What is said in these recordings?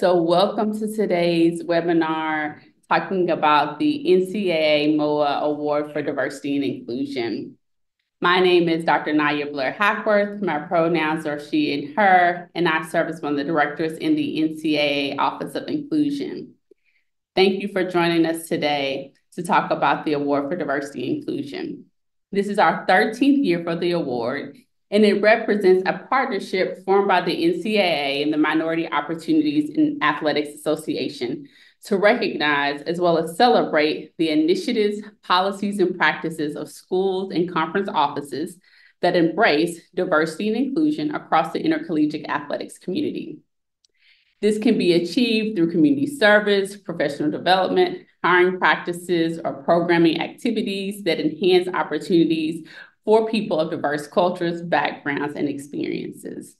So welcome to today's webinar talking about the NCAA MOAA Award for Diversity and Inclusion. My name is Dr. Naya Blair Hackworth. My pronouns are she and her, and I serve as one of the directors in the NCAA Office of Inclusion. Thank you for joining us today to talk about the Award for Diversity and Inclusion. This is our 13th year for the award, and it represents a partnership formed by the NCAA and the Minority Opportunities in Athletics Association to recognize as well as celebrate the initiatives, policies, and practices of schools and conference offices that embrace diversity and inclusion across the intercollegiate athletics community. This can be achieved through community service, professional development, hiring practices, or programming activities that enhance opportunities for people of diverse cultures, backgrounds, and experiences.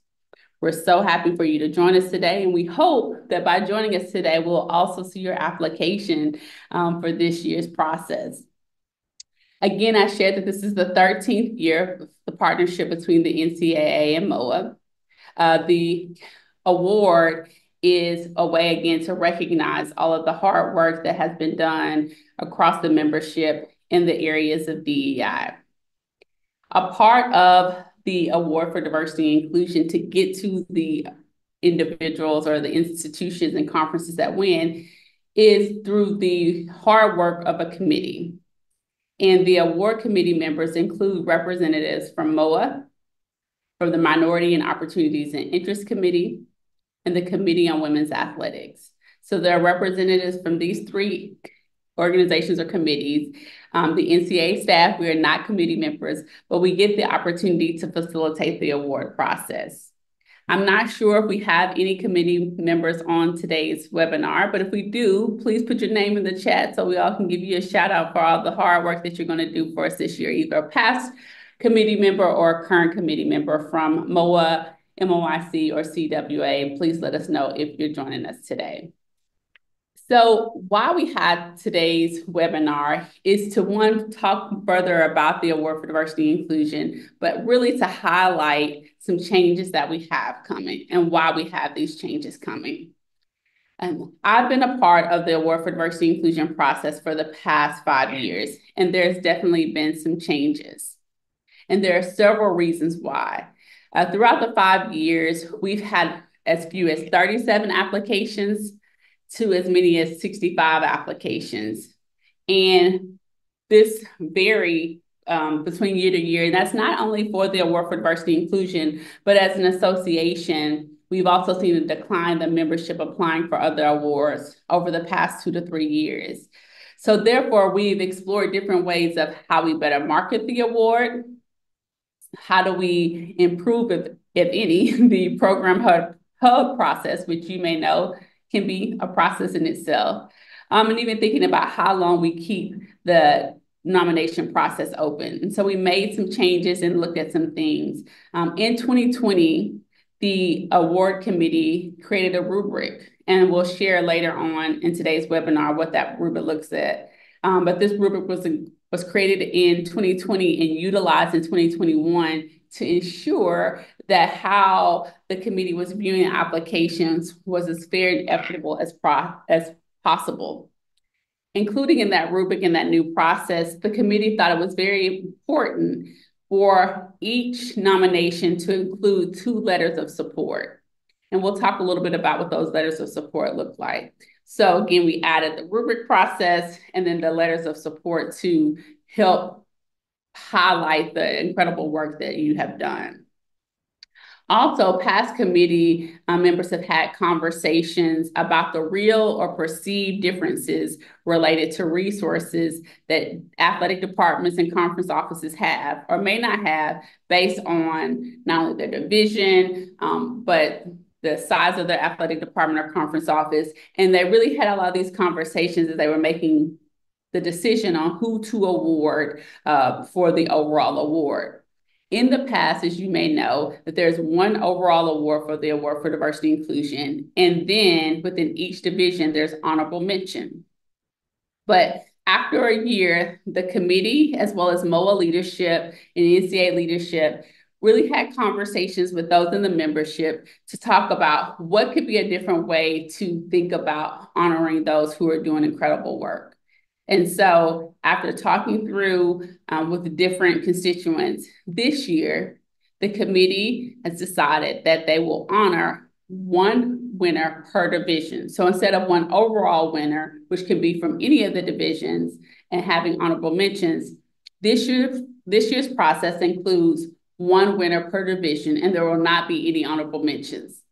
We're so happy for you to join us today, and we hope that by joining us today, we'll also see your application for this year's process. Again, I shared that this is the 13th year of the partnership between the NCAA and MOAA. The award is a way, again, to recognize all of the hard work that has been done across the membership in the areas of DEI. A part of the Award for Diversity and Inclusion to get to the individuals or the institutions and conferences that win is through the hard work of a committee. And the award committee members include representatives from MOAA, from the Minority and Opportunities and Interest Committee, and the Committee on Women's Athletics. So there are representatives from these three organizations or committees. The NCAA staff, we are not committee members, but we get the opportunity to facilitate the award process. I'm not sure if we have any committee members on today's webinar, but if we do, please put your name in the chat so we all can give you a shout out for all the hard work that you're going to do for us this year, either a past committee member or a current committee member from MOAA, MOIC, or CWA. Please let us know if you're joining us today. So why we had today's webinar is to, one, talk further about the Award for Diversity and Inclusion, but really to highlight some changes that we have coming and why we have these changes coming. And I've been a part of the Award for Diversity and Inclusion process for the past 5 years, and there's definitely been some changes. And there are several reasons why. Throughout the 5 years, we've had as few as 37 applications to as many as 65 applications. And this vary between year to year. And that's not only for the Award for Diversity and Inclusion, but as an association, we've also seen a decline in the membership applying for other awards over the past 2 to 3 years. So therefore, we've explored different ways of how we better market the award. How do we improve, if any, the program hub process, which you may know can be a process in itself. And even thinking about how long we keep the nomination process open. And so we made some changes and looked at some things. In 2020, the award committee created a rubric, and we'll share later on in today's webinar what that rubric looks at. But this rubric was created in 2020 and utilized in 2021 to ensure that how the committee was viewing applications was as fair and equitable as possible. Including in that rubric and that new process, the committee thought it was very important for each nomination to include 2 letters of support. And we'll talk a little bit about what those letters of support look like. So again, we added the rubric process and then the letters of support to help highlight the incredible work that you have done. Also, past committee members have had conversations about the real or perceived differences related to resources that athletic departments and conference offices have or may not have based on not only their division, but the size of their athletic department or conference office. And they really had a lot of these conversations as they were making the decision on who to award for the overall award. In the past, as you may know, that there's one overall award for the Award for Diversity and Inclusion, and then within each division, there's honorable mention. But after a year, the committee, as well as MOAA leadership and NCAA leadership, really had conversations with those in the membership to talk about what could be a different way to think about honoring those who are doing incredible work. And so after talking through with the different constituents this year, the committee has decided that they will honor one winner per division. So instead of one overall winner, which can be from any of the divisions, and having honorable mentions, this year's process includes one winner per division, and there will not be any honorable mentions.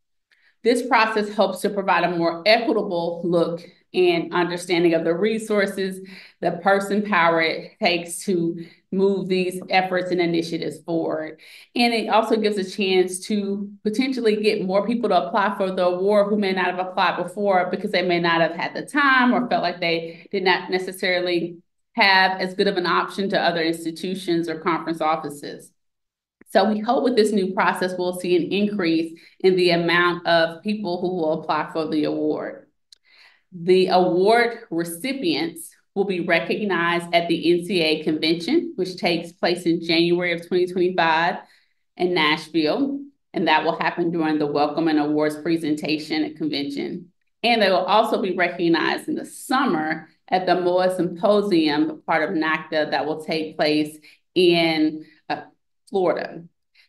This process helps to provide a more equitable look and understanding of the resources, the person power it takes to move these efforts and initiatives forward. And it also gives a chance to potentially get more people to apply for the award who may not have applied before because they may not have had the time or felt like they did not necessarily have as good of an option to other institutions or conference offices. So we hope with this new process, we'll see an increase in the amount of people who will apply for the award. The award recipients will be recognized at the NCAA convention, which takes place in January of 2025 in Nashville. And that will happen during the welcome and awards presentation at convention. And they will also be recognized in the summer at the MOAA Symposium, part of NACDA, that will take place in Florida.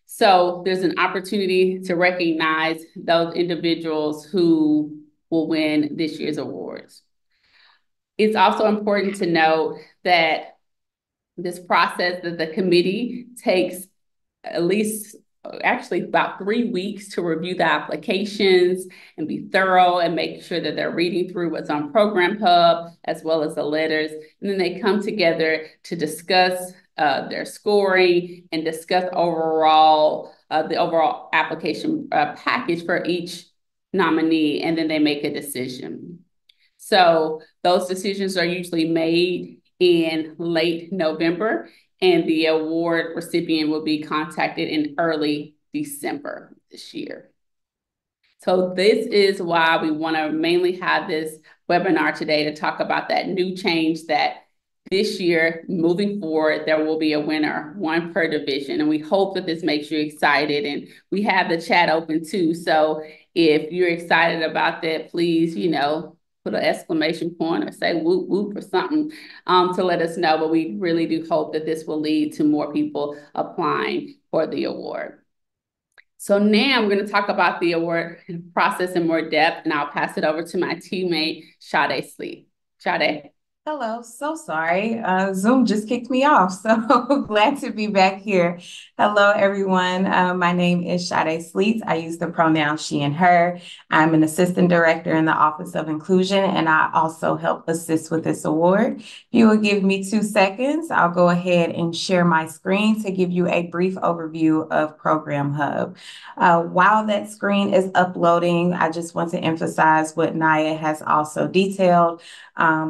So there's an opportunity to recognize those individuals who will win this year's awards. It's also important to note that this process that the committee takes at least actually about 3 weeks to review the applications and be thorough and make sure that they're reading through what's on Program Hub as well as the letters. And then they come together to discuss their scoring and discuss the overall application package for each nominee, and then they make a decision. So those decisions are usually made in late November, and the award recipient will be contacted in early December this year. So this is why we want to mainly have this webinar today to talk about that new change that this year, moving forward, there will be a winner, one per division. And we hope that this makes you excited. And we have the chat open too. So if you're excited about that, please, put an exclamation point or say whoop, whoop or something to let us know. But we really do hope that this will lead to more people applying for the award. So now I'm going to talk about the award process in more depth, and I'll pass it over to my teammate, Sade Sleep. Sade. Hello, so sorry. Zoom just kicked me off, so glad to be back here. Hello, everyone. My name is Sade Sleets. I use the pronouns she and her. I'm an assistant director in the Office of Inclusion, and I also help assist with this award. If you will give me 2 seconds, I'll go ahead and share my screen to give you a brief overview of Program Hub. While that screen is uploading, I just want to emphasize what Naya has also detailed.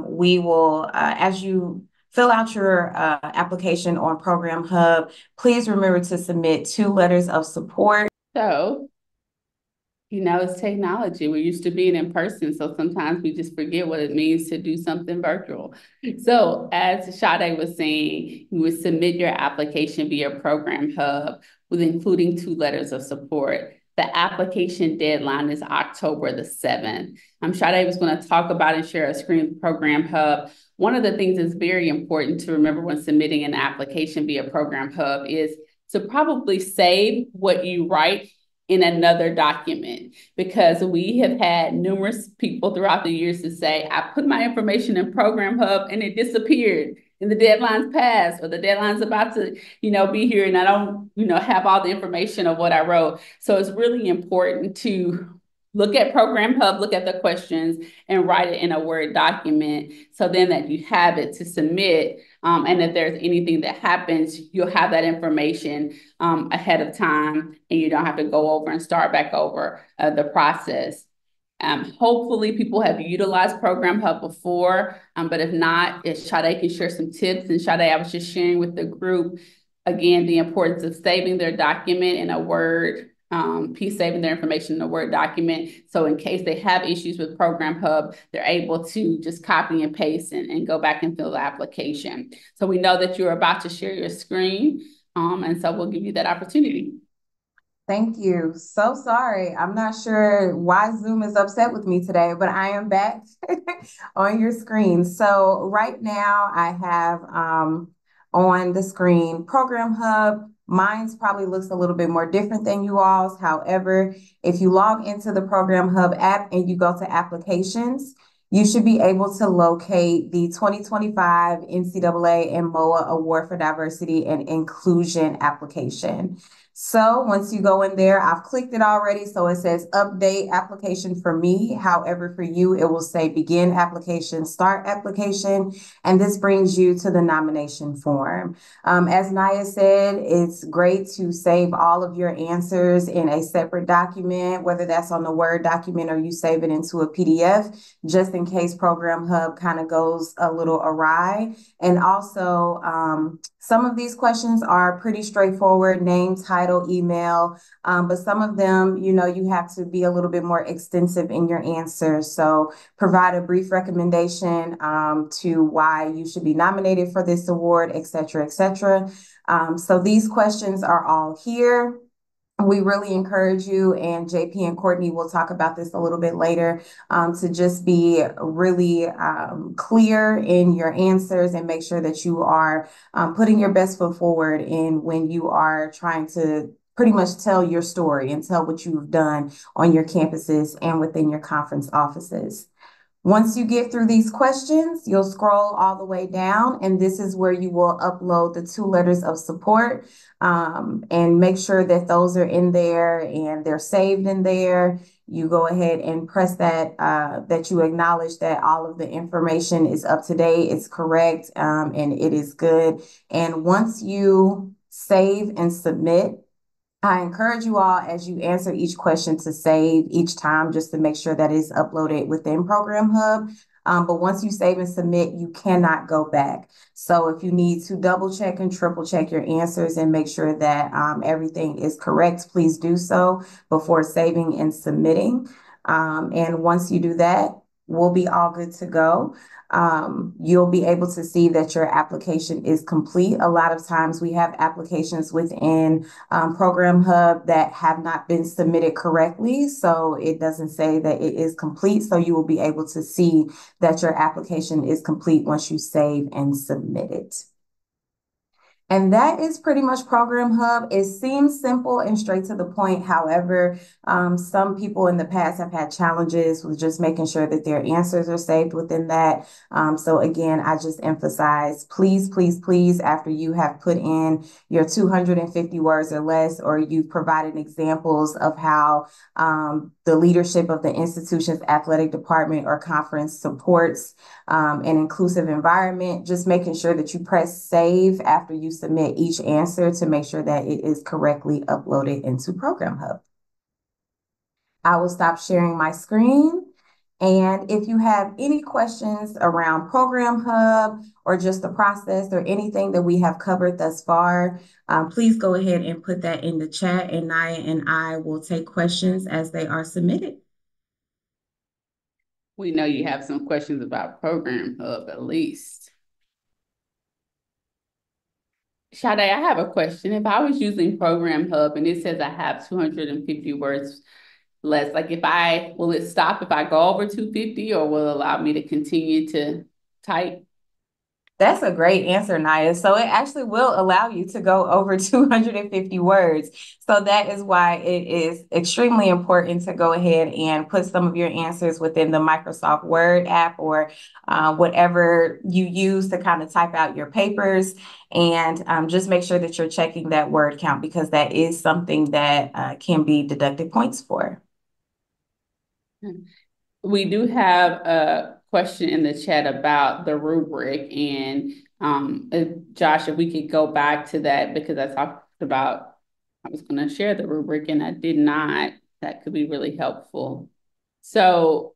We will, as you fill out your application on Program Hub, please remember to submit 2 letters of support. So, it's technology. We're used to being in person, so sometimes we just forget what it means to do something virtual. So as Sade was saying, you would submit your application via Program Hub with including 2 letters of support. The application deadline is October the 7th. Sade was going to talk about and share a screen with Program Hub. One of the things that's very important to remember when submitting an application via Program Hub is to probably save what you write in another document, because we have had numerous people throughout the years to say, I put my information in Program Hub and it disappeared. And the deadline's passed, or the deadline's about to, be here, and I don't, have all the information of what I wrote. So it's really important to look at Program Hub, look at the questions, and write it in a Word document, so then that you have it to submit, and if there's anything that happens, you'll have that information ahead of time, and you don't have to go over and start back over the process. Hopefully people have utilized Program Hub before, but if not, Sade can share some tips. And Sade, I was just sharing with the group, again, the importance of saving their document in a Word piece, saving their information in a Word document. So in case they have issues with Program Hub, they're able to just copy and paste and go back and fill the application. So we know that you're about to share your screen. And so we'll give you that opportunity. Thank you. So sorry. I'm not sure why Zoom is upset with me today, but I am back on your screen. So right now I have on the screen Program Hub. Mine's probably looks a little bit more different than you all's. However, if you log into the Program Hub app and you go to applications, you should be able to locate the 2025 NCAA and MOAA Award for Diversity and Inclusion application. So once you go in there, I've clicked it already. So it says update application for me. However, for you, it will say begin application, start application. And this brings you to the nomination form. As Naya said, it's great to save all of your answers in a separate document, whether that's on the Word document or you save it into a PDF, just in case Program Hub kind of goes a little awry. And also, some of these questions are pretty straightforward: name, title, email, but some of them, you have to be a little bit more extensive in your answers. So provide a brief recommendation to why you should be nominated for this award, et cetera, et cetera. So these questions are all here. We really encourage you, and JP and Courtney will talk about this a little bit later, to just be really clear in your answers and make sure that you are putting your best foot forward in when you are trying to pretty much tell your story and tell what you've done on your campuses and within your conference offices. Once you get through these questions, you'll scroll all the way down, and this is where you will upload the 2 letters of support, and make sure that those are in there and they're saved in there. You go ahead and press that, that you acknowledge that all of the information is up to date, it's correct, and it is good. And once you save and submit, I encourage you all, as you answer each question, to save each time just to make sure that it's uploaded within Program Hub. But once you save and submit, you cannot go back. So if you need to double check and triple check your answers and make sure that everything is correct, please do so before saving and submitting. And once you do that, we'll be all good to go. You'll be able to see that your application is complete. A lot of times we have applications within Program Hub that have not been submitted correctly, so it doesn't say that it is complete. So you will be able to see that your application is complete once you save and submit it. And that is pretty much Program Hub. It seems simple and straight to the point. However, some people in the past have had challenges with just making sure that their answers are saved within that. So again, I just emphasize, please, please, please, after you have put in your 250 words or less, or you've provided examples of how the leadership of the institution's athletic department or conference supports an inclusive environment, just making sure that you press save after you submit each answer to make sure that it is correctly uploaded into Program Hub. I will stop sharing my screen. And if you have any questions around Program Hub or just the process or anything that we have covered thus far, please go ahead and put that in the chat, and Naya and I will take questions as they are submitted. We know you have some questions about Program Hub, at least. Sade, I have a question. If I was using Program Hub and it says I have 250 words less, like will it stop if I go over 250, or will it allow me to continue to type? That's a great answer, Naya. So it actually will allow you to go over 250 words. So that is why it is extremely important to go ahead and put some of your answers within the Microsoft Word app, or whatever you use to kind of type out your papers. And just make sure that you're checking that word count, because that is something that can be deducted points for. We do have a question in the chat about the rubric, and Josh, if we could go back to that, because I was going to share the rubric and I did not. That could be really helpful. So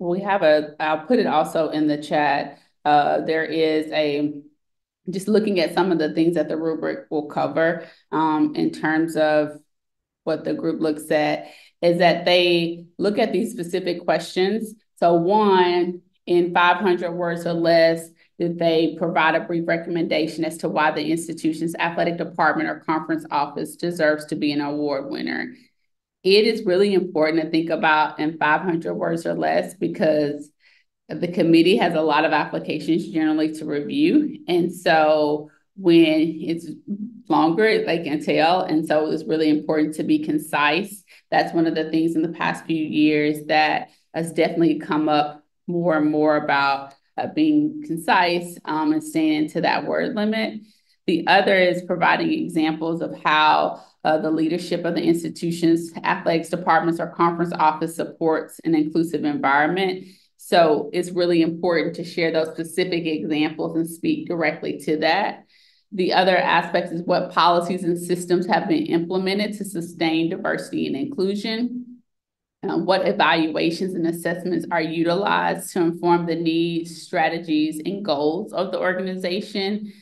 I'll put it also in the chat. There is just looking at some of the things that the rubric will cover in terms of what the group looks at, is that they look at these specific questions. So one, in 500 words or less, They provide a brief recommendation as to why the institution's athletic department or conference office deserves to be an award winner. It is really important to think about in 500 words or less because the committee has a lot of applications generally to review. And so when it's longer, they can tell. And so it's really important to be concise. That's one of the things in the past few years that has definitely come up more and more about being concise and staying into that word limit. The other is providing examples of how the leadership of the institution's athletics departments or conference office supports an inclusive environment. So it's really important to share those specific examples and speak directly to that. The other aspect is what policies and systems have been implemented to sustain diversity and inclusion. What evaluations and assessments are utilized to inform the needs, strategies, and goals of the organization.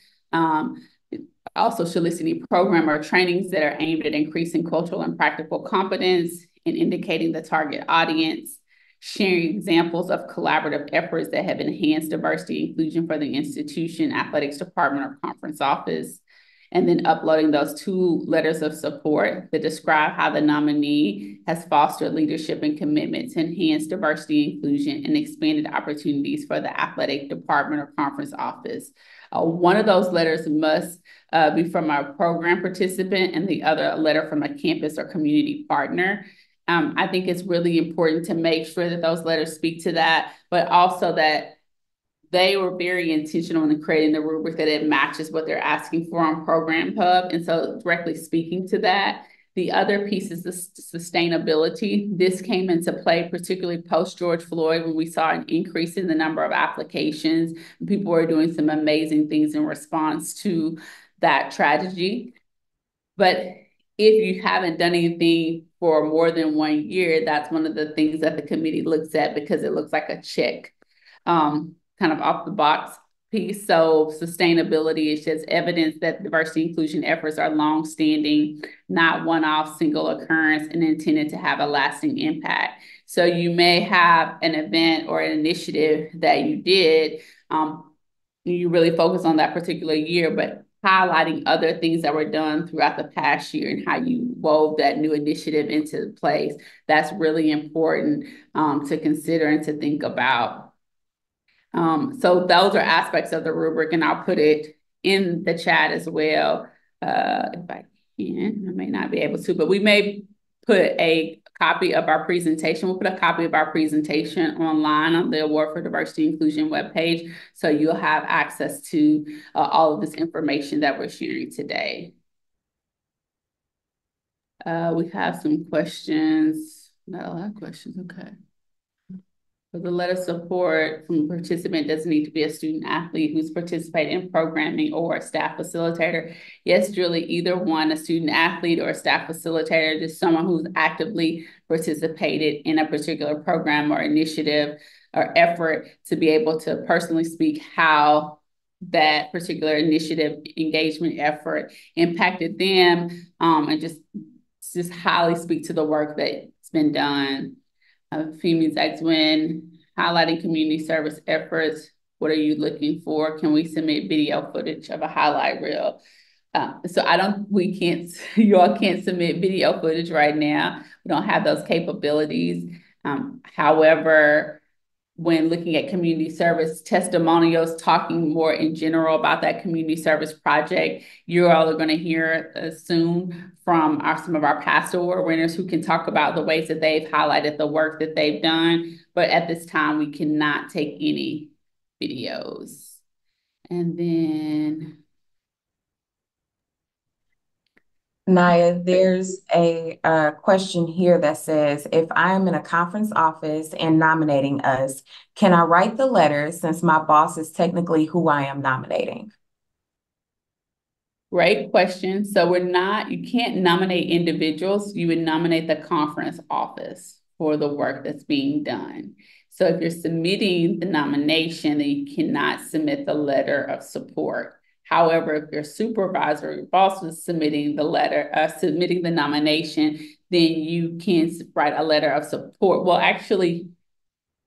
Also soliciting program or trainings that are aimed at increasing cultural and practical competence and indicating the target audience, sharing examples of collaborative efforts that have enhanced diversity and inclusion for the institution, athletics department, or conference office, and then uploading those 2 letters of support that describe how the nominee has fostered leadership and commitment to enhance diversity and inclusion and expanded opportunities for the athletic department or conference office. One of those letters must be from a program participant and the other a letter from a campus or community partner. I think it's really important to make sure that those letters speak to that, but also that they were very intentional in creating the rubric that it matches what they're asking for on Program Hub. And so directly speaking to that. The other piece is the sustainability. This came into play, particularly post George Floyd, when we saw an increase in the number of applications. People were doing some amazing things in response to that tragedy. But if you haven't done anything for more than 1 year, that's one of the things that the committee looks at because it looks like a check, kind of off the box piece. So sustainability is just evidence that diversity inclusion efforts are longstanding, not one-off single occurrence, and intended to have a lasting impact. So you may have an event or an initiative that you did, you really focus on that particular year, but highlighting other things that were done throughout the past year and how you wove that new initiative into place. That's really important to consider and to think about. So those are aspects of the rubric, and I'll put it in the chat as well. If I can, I may not be able to, but we may put a copy of our presentation. We'll put a copy of our presentation online on the Award for Diversity and Inclusion webpage. So you'll have access to all of this information that we're sharing today. We have some questions. Not a lot of questions, okay. So the letter of support from a participant doesn't need to be a student athlete who's participated in programming or a staff facilitator. Yes, Julie, either one, a student athlete or a staff facilitator, just someone who's actively participated in a particular program or initiative or effort to be able to personally speak how that particular initiative, engagement effort impacted them, and just highly speak to the work that's been done. Females X when highlighting community service efforts. What are you looking for? Can we submit video footage of a highlight reel? You all can't submit video footage right now. We don't have those capabilities. However, when looking at community service testimonials, talking more in general about that community service project, you all are going to hear soon from some of our past award winners who can talk about the ways that they've highlighted the work that they've done. But at this time, we cannot take any videos. And then Naya, there's a question here that says, if I'm in a conference office and nominating us, can I write the letter since my boss is technically who I am nominating? Great question. So you can't nominate individuals. You would nominate the conference office for the work that's being done. So if you're submitting the nomination, then you cannot submit the letter of support. However, if your supervisor or your boss was submitting the nomination, then you can write a letter of support. Well, actually,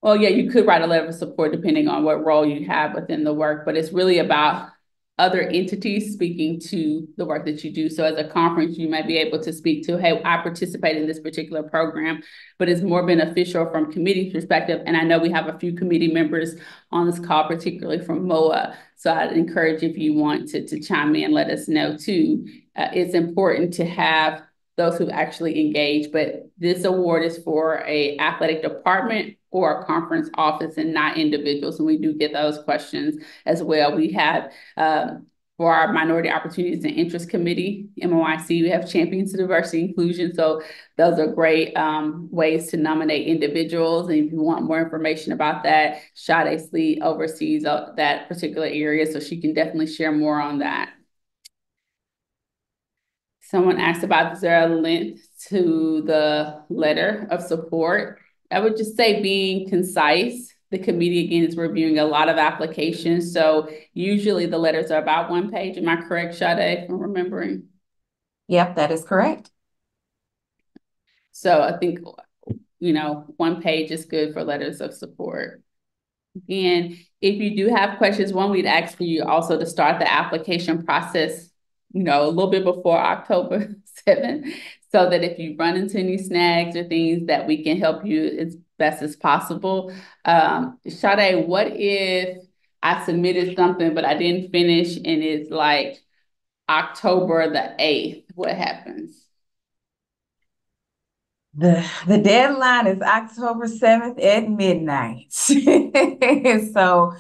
Well, yeah, you could write a letter of support depending on what role you have within the work, but it's really about other entities speaking to the work that you do. So as a conference, you might be able to speak to, hey, I participate in this particular program, but it's more beneficial from committee perspective. And I know we have a few committee members on this call, particularly from MOAA. So I'd encourage if you want to chime in, let us know too. It's important to have those who actually engage, but this award is for a athletic department or a conference office and not individuals. And we do get those questions as well. We have for our Minority Opportunities and Interest Committee, MOIC, we have Champions of Diversity Inclusion. So those are great ways to nominate individuals. And if you want more information about that, Sade Sleet oversees that particular area, so she can definitely share more on that. Someone asked about, is there a link to the letter of support? I would just say being concise. The committee, again, is reviewing a lot of applications. So usually the letters are about 1 page. Am I correct, Sade, from remembering? Yep, that is correct. So I think, 1 page is good for letters of support. And if you do have questions, one, we'd ask for you also to start the application process, a little bit before October 7th, so that if you run into any snags or things that we can help you as best as possible. Sade, what if I submitted something, but I didn't finish and it's like October the 8th? What happens? The deadline is October 7th at midnight. So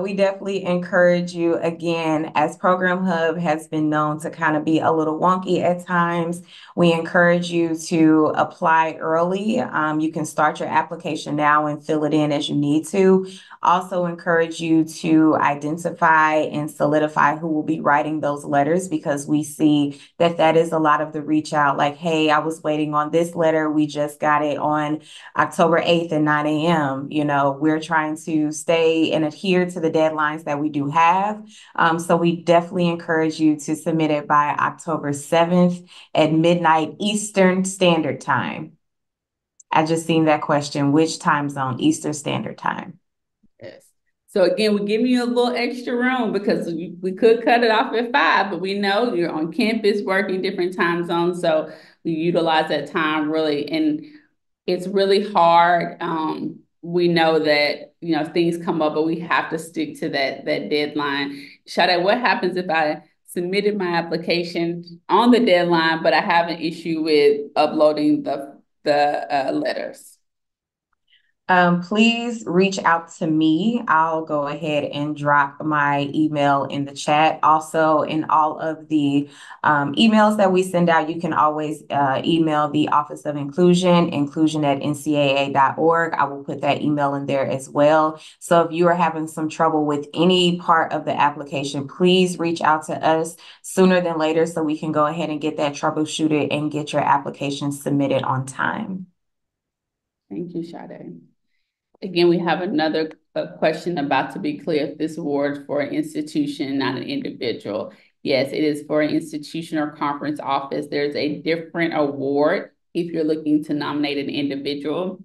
we definitely encourage you, again, as Program Hub has been known to kind of be a little wonky at times, we encourage you to apply early. You can start your application now and fill it in as you need to. Also encourage you to identify and solidify who will be writing those letters, because we see that is a lot of the reach out, like, hey, I was waiting on this letter. We just got it on October 8th at 9 a.m. We're trying to stay and adhere to the deadlines that we do have. So we definitely encourage you to submit it by October 7th at midnight Eastern Standard Time. I just seen that question. Which time zone? Eastern Standard Time. Yes. So again, we're giving you a little extra room because we could cut it off at 5, but we know you're on campus working different time zones. So we utilize that time really, and it's really hard. We know that, things come up, but we have to stick to that deadline. Sade, what happens if I submitted my application on the deadline, but I have an issue with uploading the letters? Please reach out to me. I'll go ahead and drop my email in the chat. Also, in all of the emails that we send out, you can always email the Office of Inclusion, inclusion@ncaa.org. I will put that email in there as well. So if you are having some trouble with any part of the application, please reach out to us sooner than later so we can go ahead and get that troubleshooted and get your application submitted on time. Thank you, Sade. Again, we have another question about to be clear if this award for an institution, not an individual. Yes, it is for an institution or conference office. There's a different award if you're looking to nominate an individual,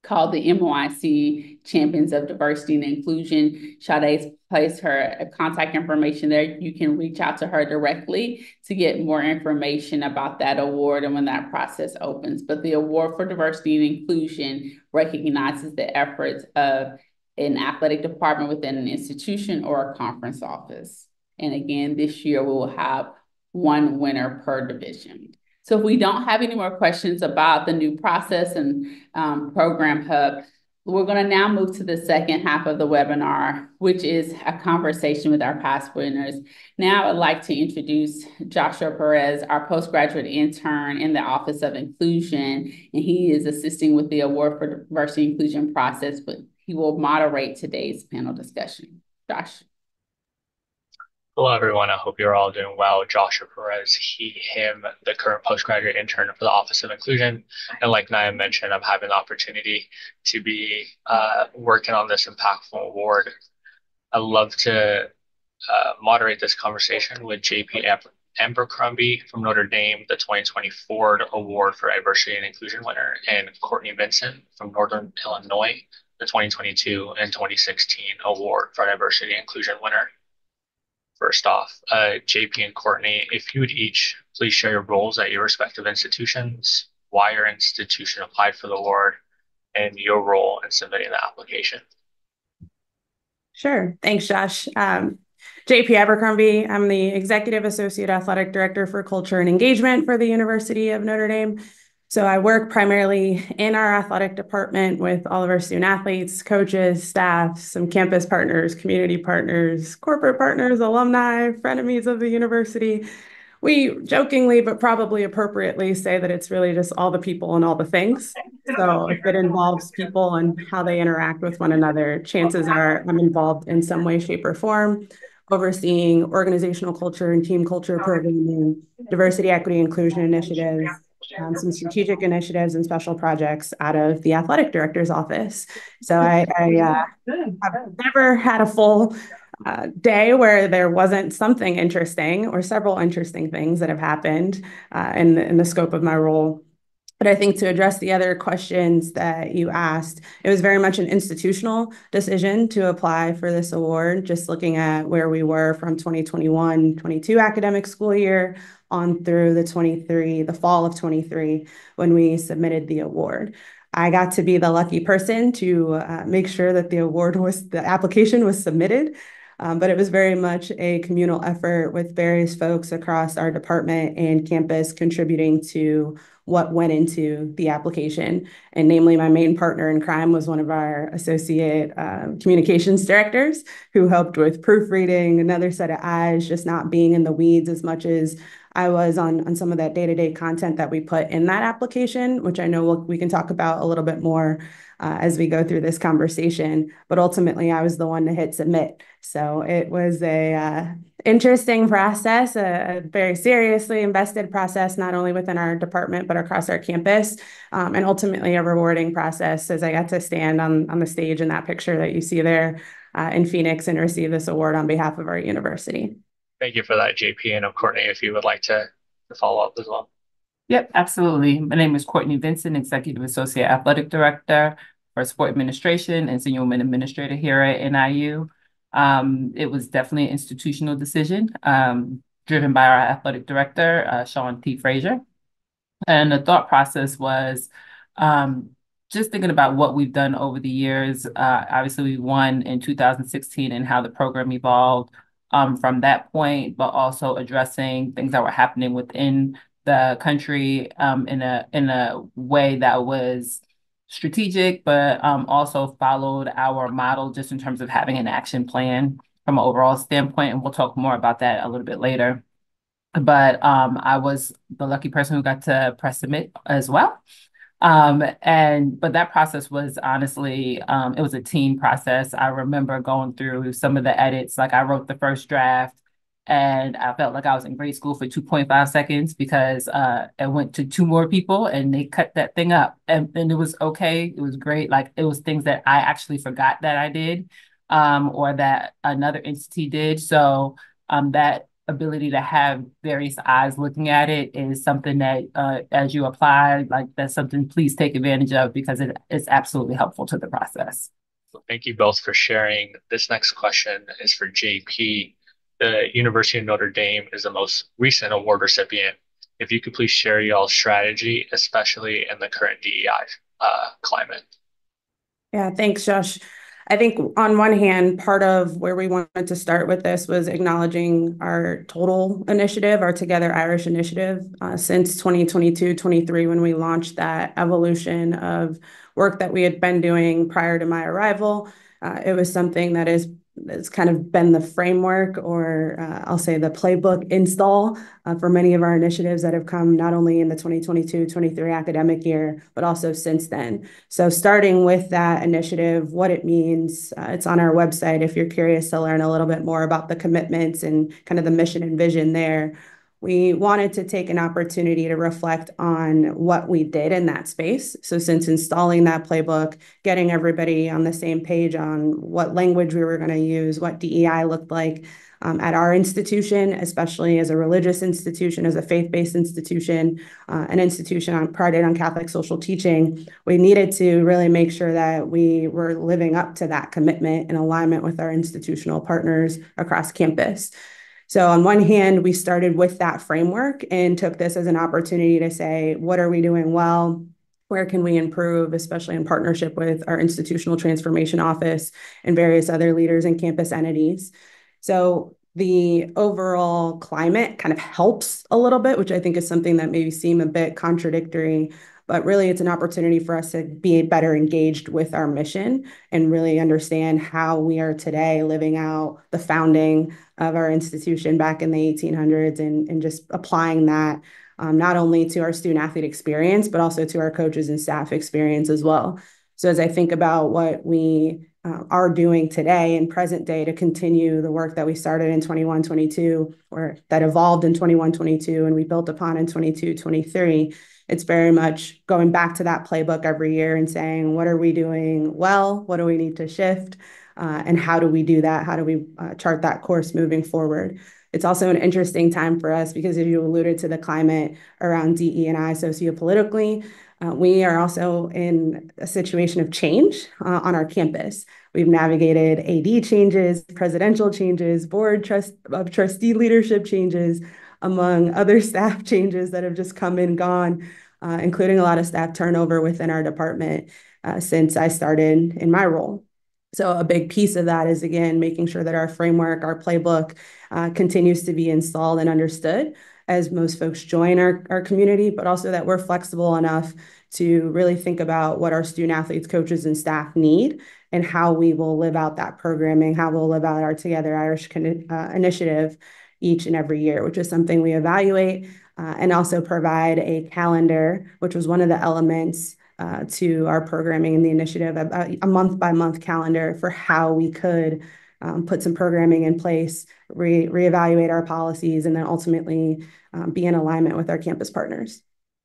called the MOIC Champions of Diversity and Inclusion. Sade's placed her contact information there. You can reach out to her directly to get more information about that award and when that process opens. But the Award for Diversity and Inclusion recognizes the efforts of an athletic department within an institution or a conference office. And again, this year we will have one winner per division. So if we don't have any more questions about the new process and Program Hub, we're going to now move to the second half of the webinar, which is a conversation with our past winners. Now I'd like to introduce Joshua Perez, our postgraduate intern in the Office of Inclusion, and he is assisting with the Award for Diversity Inclusion process, but he will moderate today's panel discussion. Josh. Hello, everyone. I hope you're all doing well. Joshua Perez, him, the current postgraduate intern for the Office of Inclusion. And like Naya mentioned, I'm having the opportunity to be working on this impactful award. I love to moderate this conversation with JP Abercrombie from Notre Dame, the 2024 Award for Diversity and Inclusion winner, and Courtney Vincent from Northern Illinois, the 2022 and 2016 Award for Diversity and Inclusion winner. First off, JP and Courtney, if you would each please share your roles at your respective institutions, why your institution applied for the award, and your role in submitting the application. Sure. Thanks, Josh. JP Abercrombie. I'm the Executive Associate Athletic Director for Culture and Engagement for the University of Notre Dame. So I work primarily in our athletic department with all of our student athletes, coaches, staff, some campus partners, community partners, corporate partners, alumni, frenemies of the university. We jokingly, but probably appropriately, say that it's really just all the people and all the things. So if it involves people and how they interact with one another, chances are I'm involved in some way, shape, or form, overseeing organizational culture and team culture programming, diversity, equity, inclusion initiatives, some strategic initiatives and special projects out of the athletic director's office. So I've never had a full day where there wasn't something interesting or several interesting things that have happened in the scope of my role. But I think to address the other questions that you asked, it was very much an institutional decision to apply for this award, just looking at where we were from 2021-22 academic school year on through the fall of 23, when we submitted the award. I got to be the lucky person to make sure that the application was submitted. But it was very much a communal effort with various folks across our department and campus contributing to what went into the application. And namely, my main partner in crime was one of our associate communications directors who helped with proofreading, another set of eyes, just not being in the weeds as much as I was on some of that day-to-day content that we put in that application, which I know we can talk about a little bit more as we go through this conversation. But ultimately, I was the one to hit submit. So it was a interesting process, a very seriously invested process, not only within our department, but across our campus, and ultimately a rewarding process as I got to stand on the stage in that picture that you see there in Phoenix and receive this award on behalf of our university. Thank you for that, JP. And Courtney, if you would like to follow up as well. Yep, absolutely. My name is Courtney Vincent, Executive Associate Athletic Director for Sport Administration and Senior Women Administrator here at NIU. It was definitely an institutional decision driven by our athletic director, Sean T. Frazier. And the thought process was just thinking about what we've done over the years. Obviously, we won in 2016 and how the program evolved from that point, but also addressing things that were happening within the country in a way that was strategic, but also followed our model just in terms of having an action plan from an overall standpoint. And we'll talk more about that a little bit later. But I was the lucky person who got to press submit as well. But that process was honestly, it was a team process. I remember going through some of the edits, like I wrote the first draft and I felt like I was in grade school for 2.5 seconds because I went to two more people and they cut that thing up and it was okay. It was great. Like it was things that I actually forgot that I did or that another entity did. So that ability to have various eyes looking at it is something that as you apply, like that's something please take advantage of because it's absolutely helpful to the process. Thank you both for sharing. This next question is for JP. The University of Notre Dame is the most recent award recipient. If you could please share y'all's strategy, especially in the current DEI climate. Yeah, thanks, Josh. I think on one hand, part of where we wanted to start with this was acknowledging our total initiative, our Together Irish initiative, since 2022-23, when we launched that evolution of work that we had been doing prior to my arrival. It was something that it's kind of been the framework or I'll say the playbook install for many of our initiatives that have come not only in the 2022-23 academic year, but also since then. So starting with that initiative, what it means, it's on our website if you're curious to learn a little bit more about the commitments and kind of the mission and vision there. we wanted to take an opportunity to reflect on what we did in that space. So since installing that playbook, getting everybody on the same page on what language we were going to use, what DEI looked like at our institution, especially as a religious institution, as a faith-based institution, an institution prided on Catholic social teaching, we needed to really make sure that we were living up to that commitment in alignment with our institutional partners across campus. So on one hand, we started with that framework and took this as an opportunity to say, what are we doing well? Where can we improve, especially in partnership with our institutional transformation office and various other leaders and campus entities? So the overall climate kind of helps a little bit, which I think is something that maybe seem a bit contradictory, but really it's an opportunity for us to be better engaged with our mission and really understand how we are today living out the founding of our institution back in the 1800s and just applying that not only to our student athlete experience, but also to our coaches and staff experience as well. So as I think about what we are doing today in present day to continue the work that we started in 21-22 or that evolved in 21-22 and we built upon in 22-23, it's very much going back to that playbook every year and saying, what are we doing well? What do we need to shift? And how do we do that? How do we chart that course moving forward? It's also an interesting time for us because as you alluded to the climate around DE&I sociopolitically, we are also in a situation of change on our campus. We've navigated AD changes, presidential changes, board of trustee leadership changes, among other staff changes that have just come and gone, including a lot of staff turnover within our department since I started in my role. So a big piece of that is, again, making sure that our framework, our playbook continues to be installed and understood as most folks join our community, but also that we're flexible enough to really think about what our student athletes, coaches, and staff need and how we will live out that programming, how we'll live out our Together Irish initiative each and every year, which is something we evaluate and also provide a calendar, which was one of the elements to our programming and the initiative, a month-by-month calendar for how we could put some programming in place, reevaluate our policies, and then ultimately be in alignment with our campus partners.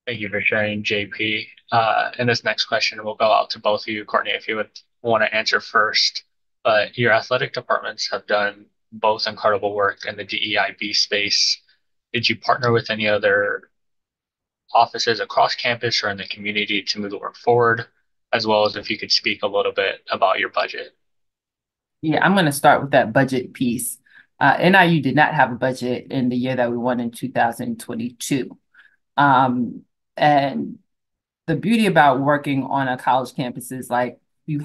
Thank you for sharing, JP. And this next question will go out to both of you, Courtney, if you would want to answer first. But your athletic departments have done both incredible work in the DEIB space. Did you partner with any other offices across campus or in the community to move the work forward, as well as if you could speak a little bit about your budget? Yeah, I'm going to start with that budget piece. NIU did not have a budget in the year that we won in 2022. And the beauty about working on a college campus is like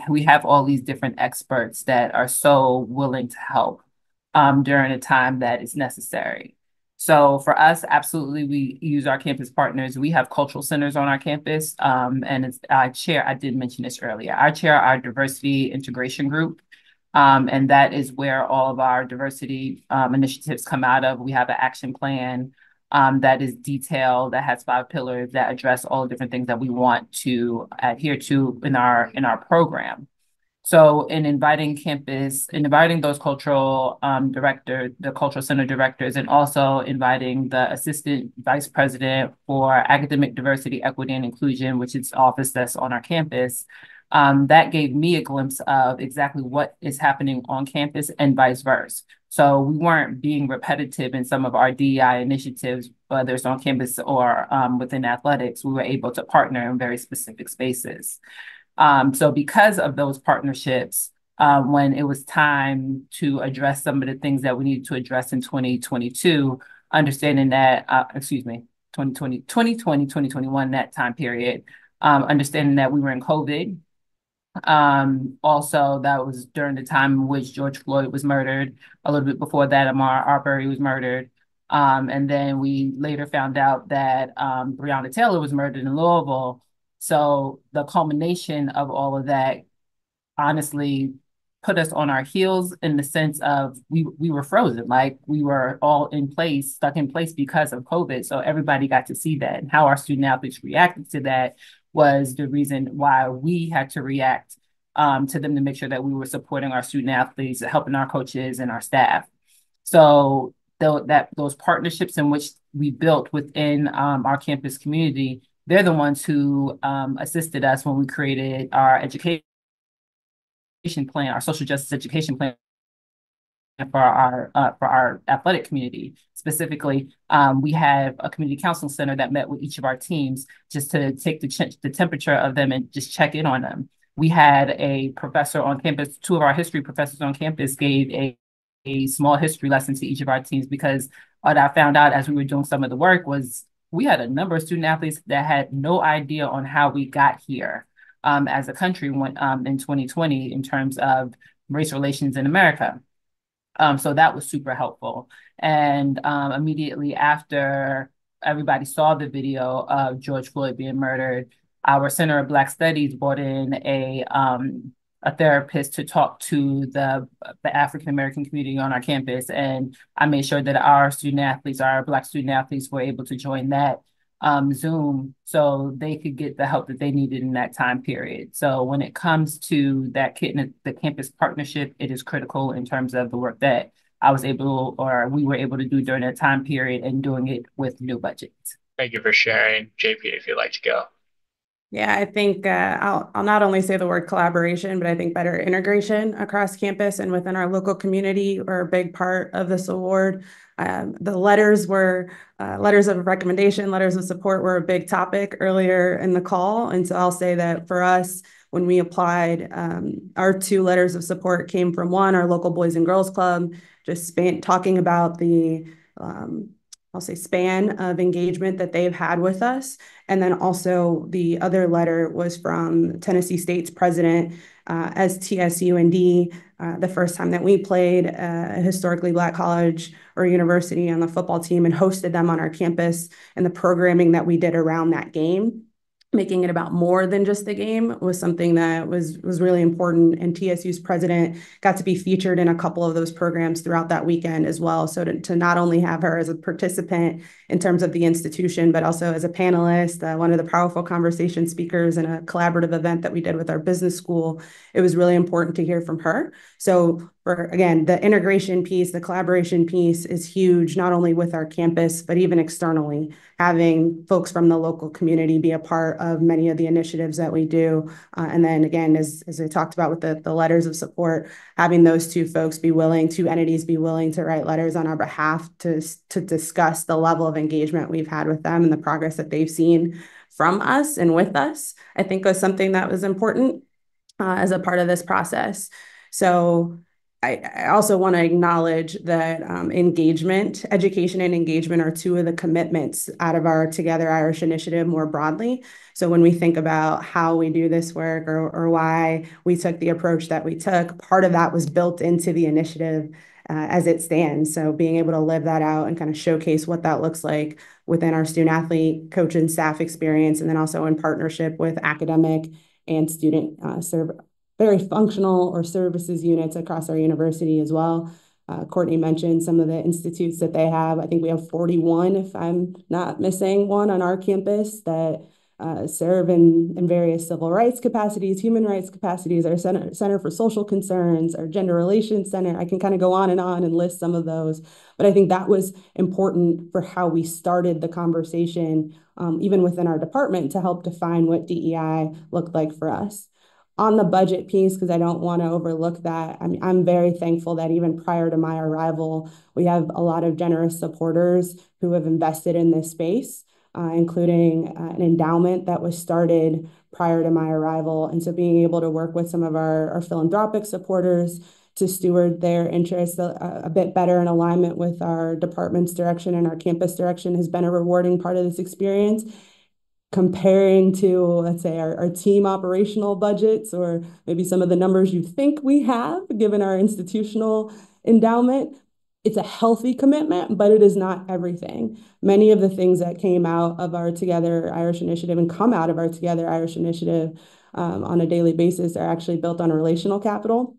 we have all these different experts that are so willing to help during a time that is necessary. So for us, absolutely, we use our campus partners. We have cultural centers on our campus, and I did mention this earlier. I chair our diversity integration group, and that is where all of our diversity initiatives come out of. We have an action plan that is detailed, that has 5 pillars that address all the different things that we want to adhere to in our program. So in inviting those cultural the cultural center directors, and also inviting the assistant vice president for academic diversity, equity, and inclusion, which is office that's on our campus, that gave me a glimpse of exactly what is happening on campus and vice versa. So we weren't being repetitive in some of our DEI initiatives, whether it's on campus or within athletics. We were able to partner in very specific spaces. So because of those partnerships, when it was time to address some of the things that we needed to address in 2022, understanding that, 2021, that time period, understanding that we were in COVID. Also, that was during the time in which George Floyd was murdered. A little bit before that, Ahmaud Arbery was murdered. And then we later found out that Breonna Taylor was murdered in Louisville. So the culmination of all of that honestly put us on our heels in the sense of we were frozen, like we were all stuck in place because of COVID. So everybody got to see that, and how our student athletes reacted to that was the reason why we had to react to them to make sure that we were supporting our student athletes, helping our coaches and our staff. So those partnerships in which we built within our campus community, they're the ones who assisted us when we created our education plan, our social justice education plan for our athletic community. Specifically, we have a community counseling center that met with each of our teams just to take the temperature of them and just check in on them. We had a professor on campus, two of our history professors on campus gave a small history lesson to each of our teams, because what I found out as we were doing some of the work was we had a number of student athletes that had no idea on how we got here as a country in 2020 in terms of race relations in America. So that was super helpful. And immediately after everybody saw the video of George Floyd being murdered, our Center of Black Studies brought in a therapist to talk to the African American community on our campus. And I made sure that our Black student athletes were able to join that Zoom so they could get the help that they needed in that time period. So when it comes to the campus partnership, it is critical in terms of the work that we were able to do during that time period, and doing it with no budget. Thank you for sharing. JP, if you'd like to go. Yeah, I think I'll not only say the word collaboration, but I think better integration across campus and within our local community are a big part of this award. The letters were letters of recommendation, letters of support were a big topic earlier in the call. And so I'll say that for us, when we applied, our 2 letters of support came from one, our local Boys and Girls Club, just talking about the I'll say span of engagement that they've had with us. And then also the other letter was from Tennessee State's president, as TSUND, the first time that we played a historically Black college or university on the football team and hosted them on our campus, and the programming that we did around that game, making it about more than just the game, was something that was really important. And TSU's president got to be featured in a couple of those programs throughout that weekend as well. So to not only have her as a participant in terms of the institution, but also as a panelist, one of the powerful conversation speakers in a collaborative event that we did with our business school, it was really important to hear from her. So again, the integration piece, the collaboration piece is huge, not only with our campus, but even externally, having folks from the local community be a part of many of the initiatives that we do. And then again, as I talked about with the letters of support, having those 2 entities be willing to write letters on our behalf to discuss the level of engagement we've had with them and the progress that they've seen from us and with us, I think was something that was important as a part of this process. So I also want to acknowledge that education and engagement are 2 of the commitments out of our Together Irish initiative more broadly. So when we think about how we do this work or why we took the approach that we took, part of that was built into the initiative as it stands. So being able to live that out and kind of showcase what that looks like within our student athlete, coach, and staff experience, and then also in partnership with academic and student very functional or services units across our university as well. Courtney mentioned some of the institutes that they have. I think we have 41, if I'm not missing one, on our campus that serve in various civil rights capacities, human rights capacities, our Center for Social Concerns, our Gender Relations Center. I can kind of go on and list some of those. But I think that was important for how we started the conversation, even within our department, to help define what DEI looked like for us. On the budget piece, because I don't want to overlook that, I mean, I'm very thankful that even prior to my arrival, we have a lot of generous supporters who have invested in this space, including an endowment that was started prior to my arrival. And so being able to work with some of our philanthropic supporters to steward their interests a bit better in alignment with our department's direction and our campus direction has been a rewarding part of this experience. Comparing to, let's say, our team operational budgets, or maybe some of the numbers you think we have, given our institutional endowment, it's a healthy commitment, but it is not everything. Many of the things that came out of our Together Irish initiative and come out of our Together Irish initiative on a daily basis are actually built on relational capital,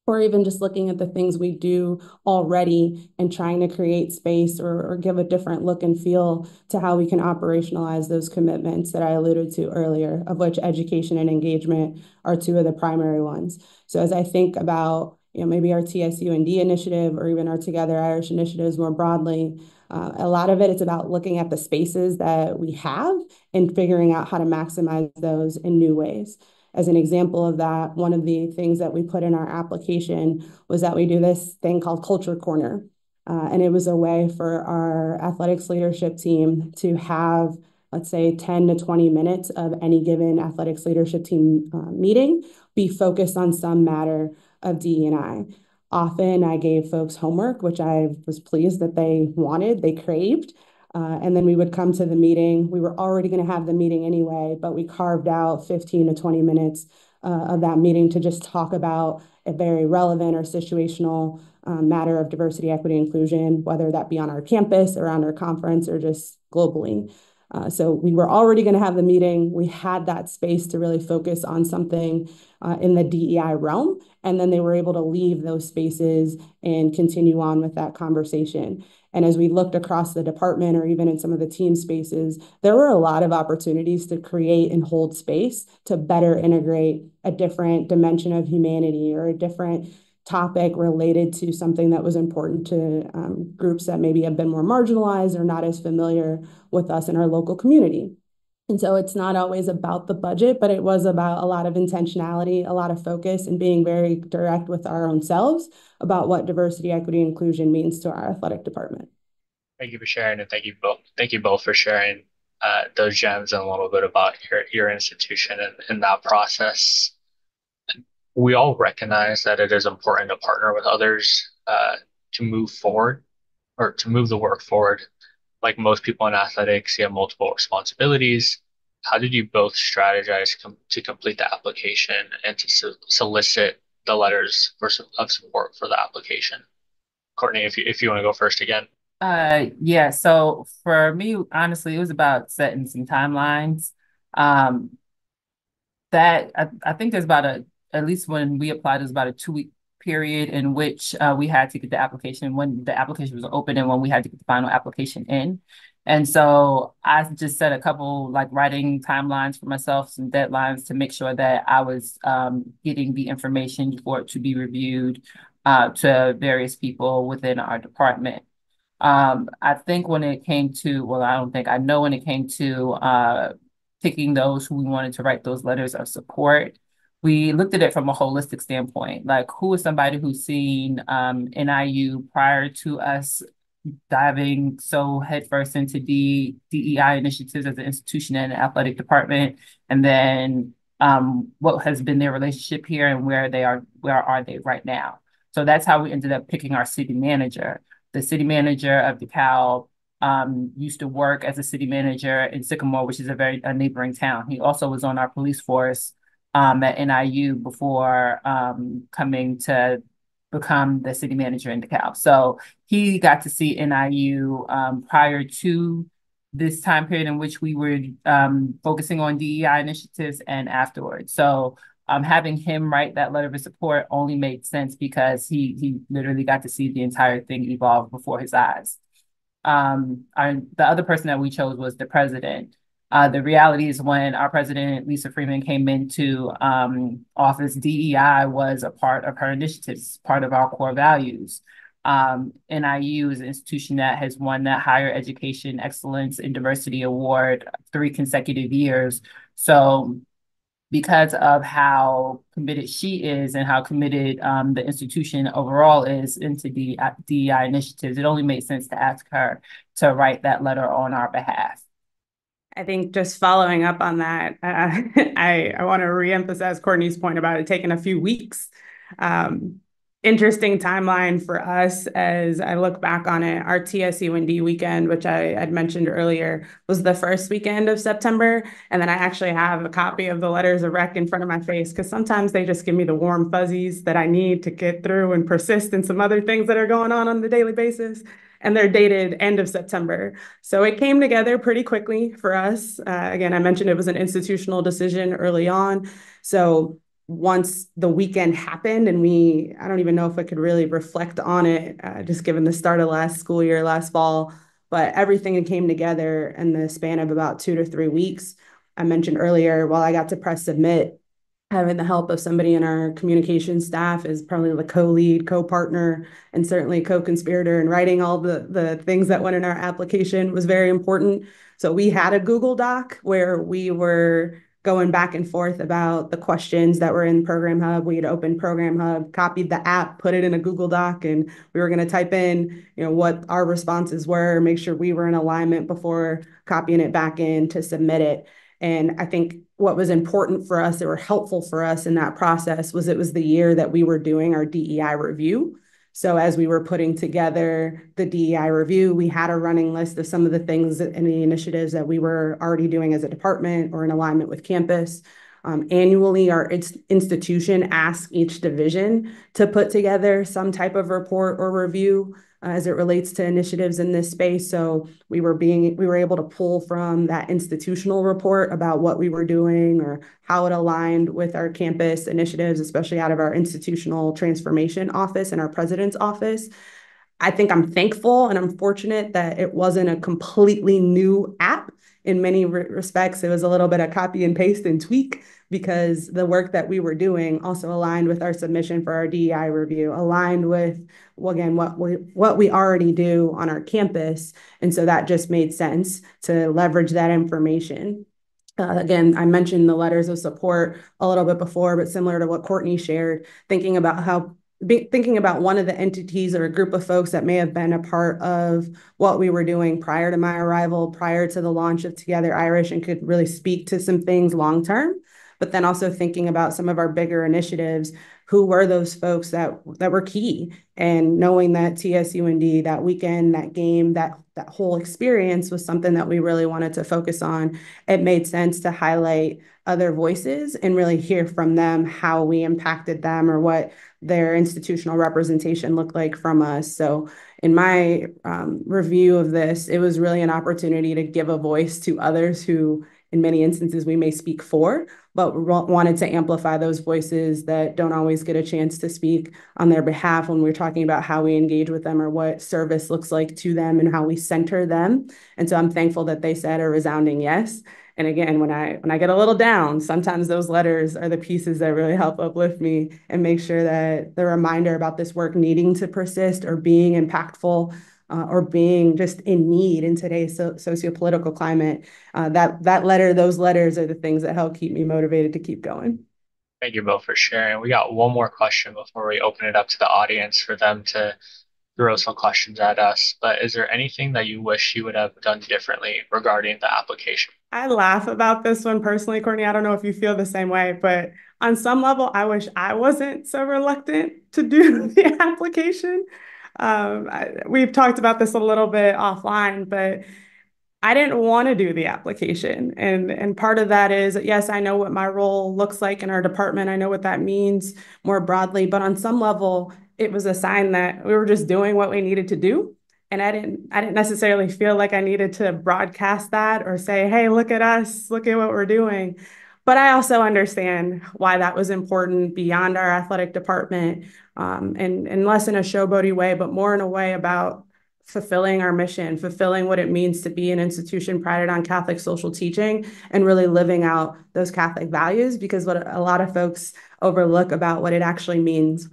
or even just looking at the things we do already and trying to create space or give a different look and feel to how we can operationalize those commitments that I alluded to earlier, of which education and engagement are 2 of the primary ones. So as I think about maybe our TSUND initiative or even our Together Irish initiatives more broadly. A lot of it's about looking at the spaces that we have and figuring out how to maximize those in new ways. As an example of that, one of the things that we put in our application was that we do this thing called Culture Corner. And it was a way for our athletics leadership team to have, let's say, 10 to 20 minutes of any given athletics leadership team meeting be focused on some matter of DE&I. Often I gave folks homework, which I was pleased that they wanted, they craved. And then we would come to the meeting. We were already going to have the meeting anyway, but we carved out 15 to 20 minutes of that meeting to just talk about a very relevant or situational matter of diversity, equity, inclusion, whether that be on our campus, around our conference, or just globally. So we were already going to have the meeting. We had that space to really focus on something in the DEI realm. And then they were able to leave those spaces and continue on with that conversation. And as we looked across the department or even in some of the team spaces, there were a lot of opportunities to create and hold space to better integrate a different dimension of humanity or a different topic related to something that was important to groups that maybe have been more marginalized or not as familiar with us in our local community. And so it's not always about the budget, but it was about a lot of intentionality, a lot of focus, and being very direct with our own selves about what diversity, equity, inclusion means to our athletic department. Thank you for sharing, and thank you both. Thank you both for sharing those gems and a little bit about your institution and that process. We all recognize that it is important to partner with others to move forward or to move the work forward. Like most people in athletics, you have multiple responsibilities. How did you both strategize to complete the application and to solicit the letters of support for the application? Courtney, if you want to go first again. Yeah, so for me, honestly, it was about setting some timelines. That I think there's at least when we applied, there's about a 2-week period in which we had to get the application when the application was open and when we had to get the final application in. And so I just set a couple like writing timelines for myself, some deadlines to make sure that I was getting the information for it to be reviewed to various people within our department. I think when it came to, well, I don't think, I know when it came to picking those who we wanted to write those letters of support, we looked at it from a holistic standpoint. Like, who is somebody who's seen NIU prior to us diving so headfirst into DEI initiatives as an institution and an athletic department, and then what has been their relationship here and where are they right now? So that's how we ended up picking our city manager. The city manager of DeKalb used to work as a city manager in Sycamore, which is a neighboring town. He also was on our police force at NIU before coming to become the city manager in DeKalb. So he got to see NIU prior to this time period in which we were focusing on DEI initiatives and afterwards. So having him write that letter of support only made sense because he literally got to see the entire thing evolve before his eyes. The other person that we chose was the president. The reality is when our president, Lisa Freeman, came into office, DEI was a part of her initiatives, part of our core values. NIU is an institution that has won that Higher Education Excellence in Diversity Award 3 consecutive years. So because of how committed she is and how committed the institution overall is into the DEI initiatives, it only made sense to ask her to write that letter on our behalf. I think just following up on that, I want to reemphasize Courtney's point about it taking a few weeks. Interesting timeline for us as I look back on it. Our TSUND weekend, which I had mentioned earlier, was the first weekend of September. And then I actually have a copy of the letters of rec in front of my face because sometimes they just give me the warm fuzzies that I need to get through and persist in some other things that are going on the daily basis. And they're dated end of September. So it came together pretty quickly for us. Again, I mentioned it was an institutional decision early on. So once the weekend happened and I don't even know if I could really reflect on it, just given the start of last school year, last fall, but everything came together in the span of about 2 to 3 weeks. I mentioned earlier, while I got to press submit, having the help of somebody in our communication staff is probably the co-lead, co-partner, and certainly co-conspirator in writing all the things that went in our application was very important. So we had a Google Doc where we were going back and forth about the questions that were in Program Hub. We had opened Program Hub, copied the app, put it in a Google Doc, and we were going to type in, what our responses were, make sure we were in alignment before copying it back in to submit it. And I think what was important for us, that were helpful for us in that process, was it was the year that we were doing our DEI review. So as we were putting together the DEI review, we had a running list of some of the things and the initiatives that we were already doing as a department or in alignment with campus. Annually, our institution asks each division to put together some type of report or review as it relates to initiatives in this space. So we were able to pull from that institutional report about what we were doing or how it aligned with our campus initiatives, especially out of our institutional transformation office and our president's office. I think I'm thankful and I'm fortunate that it wasn't a completely new app. In many respects, it was a little bit of copy and paste and tweak, because the work that we were doing also aligned with our submission for our DEI review, aligned with, well, again, what we already do on our campus. And so that just made sense to leverage that information. Again, I mentioned the letters of support a little bit before, but similar to what Courtney shared, thinking about one of the entities or a group of folks that may have been a part of what we were doing prior to my arrival, prior to the launch of Together Irish, and could really speak to some things long term. But then also thinking about some of our bigger initiatives, who were those folks that were key, and knowing that TSUND, that weekend, that game, that whole experience was something that we really wanted to focus on. It made sense to highlight other voices and really hear from them how we impacted them or what their institutional representation looked like from us. So in my review of this, it was really an opportunity to give a voice to others who, in many instances, we may speak for, but wanted to amplify those voices that don't always get a chance to speak on their behalf when we're talking about how we engage with them or what service looks like to them and how we center them. And so I'm thankful that they said a resounding yes. And again, when I get a little down, sometimes those letters are the pieces that really help uplift me and make sure that the reminder about this work needing to persist or being impactful or being just in need in today's socio-political climate, those letters are the things that help keep me motivated to keep going. Thank you both for sharing. We got one more question before we open it up to the audience for them to throw some questions at us. But is there anything that you wish you would have done differently regarding the application? I laugh about this one personally, Courtney. I don't know if you feel the same way, but on some level, I wish I wasn't so reluctant to do the application. We've talked about this a little bit offline, but I didn't want to do the application. And part of that is, yes, I know what my role looks like in our department. I know what that means more broadly, but on some level, it was a sign that we were just doing what we needed to do. And I didn't necessarily feel like I needed to broadcast that or say, hey, look at us, look at what we're doing. But I also understand why that was important beyond our athletic department, and less in a showboaty way, but more in a way about fulfilling our mission, fulfilling what it means to be an institution prided on Catholic social teaching and really living out those Catholic values. Because what a lot of folks overlook about what it actually means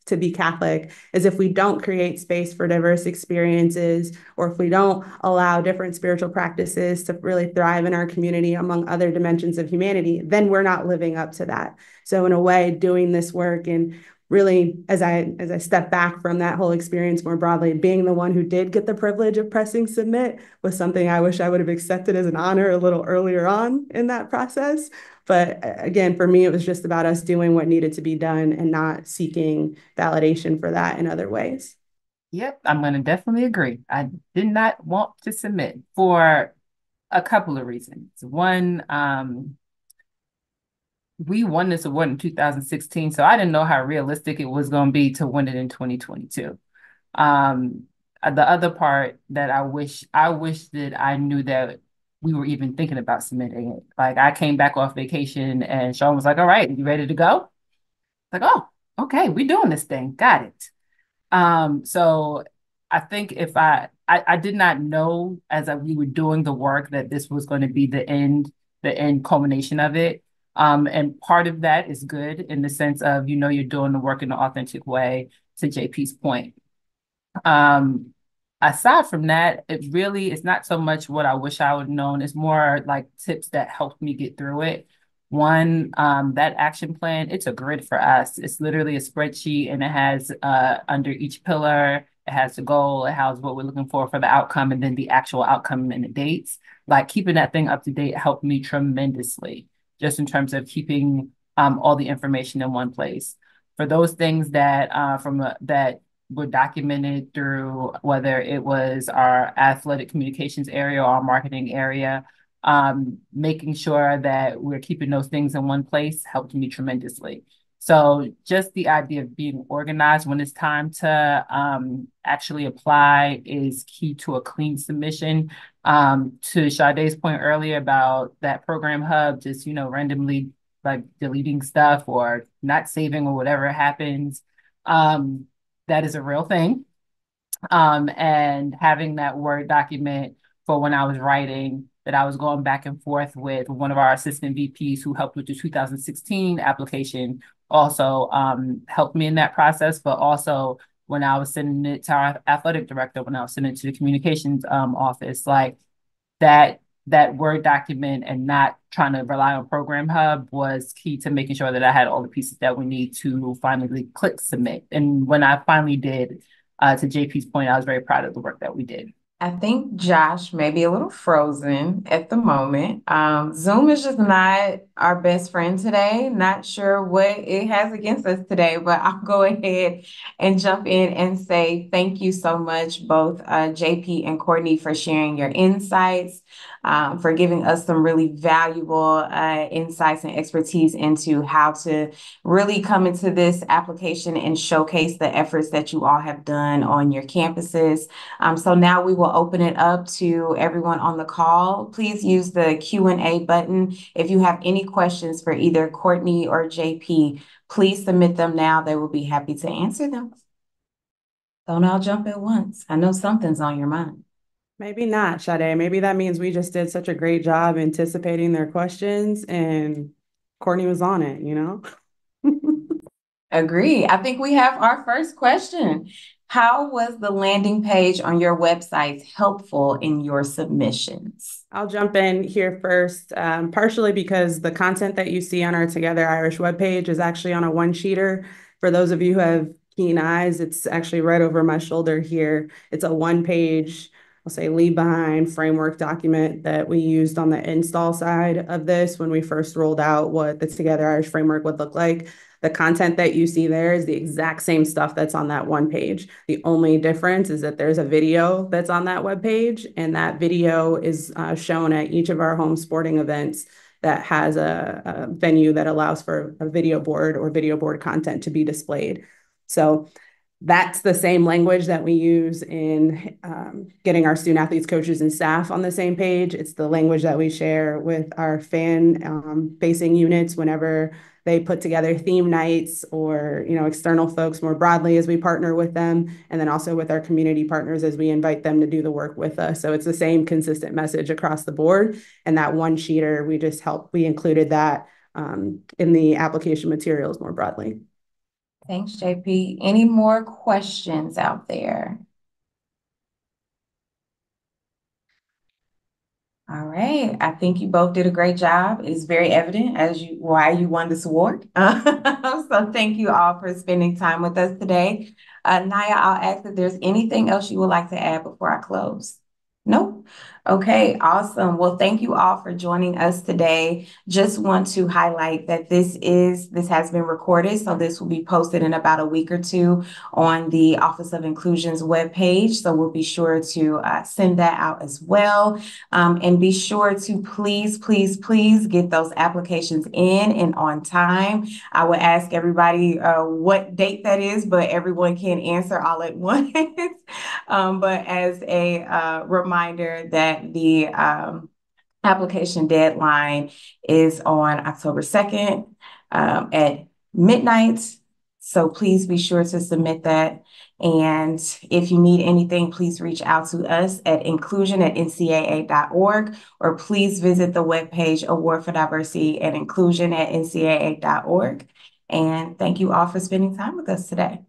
to be Catholic is if we don't create space for diverse experiences, or if we don't allow different spiritual practices to really thrive in our community among other dimensions of humanity, then we're not living up to that. So in a way, doing this work and really, as I step back from that whole experience more broadly, being the one who did get the privilege of pressing submit was something I wish I would have accepted as an honor a little earlier on in that process. But again, for me, it was just about us doing what needed to be done and not seeking validation for that in other ways. Yep, I'm going to definitely agree. I did not want to submit for a couple of reasons. One, we won this award in 2016, so I didn't know how realistic it was going to be to win it in 2022. The other part that I wish that I knew that we were even thinking about submitting it. Like, I came back off vacation and Sean was like, all right, you ready to go? Like, oh, okay, we're doing this thing. Got it. So I think if I did not know as we were doing the work that this was going to be the end culmination of it. And part of that is good in the sense of, you're doing the work in an authentic way, to JP's point. Aside from that, it really is not so much what I wish I would have known. It's more like tips that helped me get through it. One, that action plan, it's a grid for us. It's literally a spreadsheet, and it has under each pillar, it has the goal, it has what we're looking for the outcome, and then the actual outcome and the dates. Like keeping that thing up to date helped me tremendously, just in terms of keeping all the information in one place. For those things that that were documented through whether it was our athletic communications area or our marketing area, making sure that we're keeping those things in one place helped me tremendously. So just the idea of being organized when it's time to actually apply is key to a clean submission. To Sade's point earlier about that program hub, just, randomly like deleting stuff or not saving or whatever happens. That is a real thing. And having that Word document for when I was writing, that I was going back and forth with one of our assistant VPs who helped with the 2016 application, also helped me in that process, but also when I was sending it to our athletic director, when I was sending it to the communications office, like that Word document and not trying to rely on Program Hub was key to making sure that I had all the pieces that we need to finally click submit. And when I finally did, to JP's point, I was very proud of the work that we did. I think Josh may be a little frozen at the moment. Zoom is just not our best friend today. Not sure what it has against us today, but I'll go ahead and jump in and say thank you so much, both JP and Courtney, for sharing your insights, for giving us some really valuable insights and expertise into how to really come into this application and showcase the efforts that you all have done on your campuses. So now we will open it up to everyone on the call. Please use the Q&A button. If you have any questions for either Courtney or JP, please submit them now. They will be happy to answer them. Don't all jump at once. I know something's on your mind. Maybe not, Sade. Maybe that means we just did such a great job anticipating their questions and Courtney was on it, Agree. I think we have our first question. How was the landing page on your website helpful in your submissions? I'll jump in here first, partially because the content that you see on our Together Irish webpage is actually on a one-sheeter. For those of you who have keen eyes, it's actually right over my shoulder here. It's a one-page, I'll say, leave behind framework document that we used on the install side of this when we first rolled out what the Together Irish framework would look like. The content that you see there is the exact same stuff that's on that one page. The only difference is that there's a video that's on that web page, and that video is shown at each of our home sporting events that has a venue that allows for a video board or video board content to be displayed. So that's the same language that we use in getting our student athletes, coaches, and staff on the same page. It's the language that we share with our fan-facing units whenever they put together theme nights or, external folks more broadly as we partner with them, and then also with our community partners as we invite them to do the work with us. So it's the same consistent message across the board. And that one sheeter, we included that in the application materials more broadly. Thanks, JP. Any more questions out there? All right. I think you both did a great job. It is very evident why you won this award. So thank you all for spending time with us today. Naya, I'll ask if there's anything else you would like to add before I close. No? Okay, awesome. Well, thank you all for joining us today. Just want to highlight that this has been recorded, so this will be posted in about a week or two on the Office of Inclusion's webpage. So we'll be sure to send that out as well. And be sure to please get those applications in and on time. I will ask everybody what date that is, but everyone can answer all at once. But as a reminder that the application deadline is on October 2nd at midnight So please be sure to submit that. And if you need anything, please reach out to us at inclusion@ncaa.org, or please visit the webpage Award for Diversity and Inclusion at ncaa.org. And thank you all for spending time with us today.